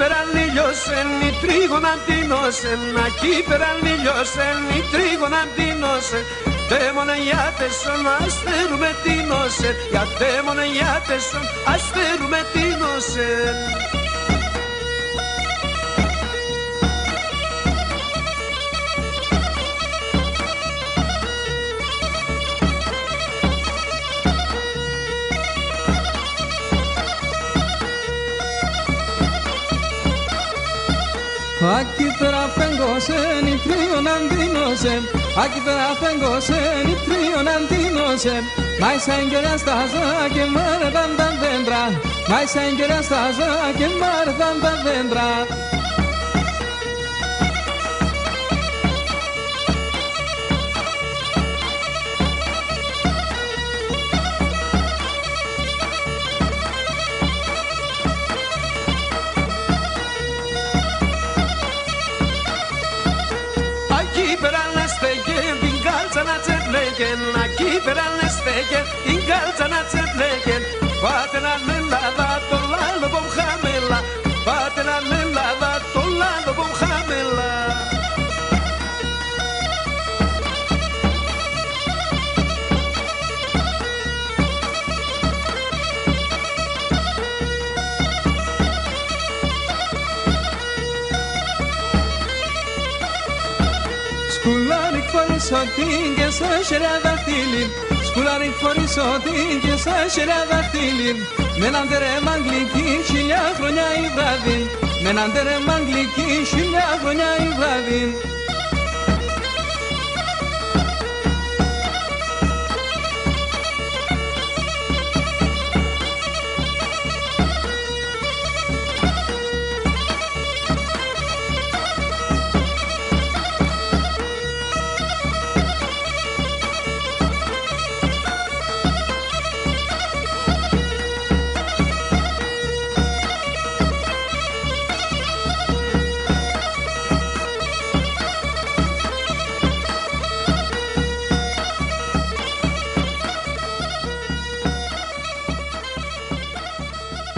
πέραν λιώσεν, η τρίγωνα ντύνωσεν, ακεί πέραν λιώσεν, η τρίγωνα ντύνωσεν. Τέμονα γιάτεσον, αστέρουμε τίνωσεν, για τέμονα γιάτεσον, αστέρουμε τίνωσεν. Aquí pera fengosen y trio nandinosen, aquí pera fengosen y trio nandinosen. Mai sangere stasa che mare tanta vendrà, mai sangere stasa che mare tanta vendrà. Aquí πέραν στέκεν, την κάλτσα να τσεπλέκεν. Πάτε να Ελλάδα, το λάλο πομ χαμέλα. Πάτε να Ελλάδα, το λάλο πομ χαμέλα. Σκουλάρικ φορισότην και σαν σεραδαχτήλιν, σκουλάρικ φορισότην και σαν σεραδαχτήλιν. Με έναν τερέμα αγγλική χιλιά χρόνια η βράδυ, με έναν τερέμα αγγλική χιλιά χρόνια η βράδυ.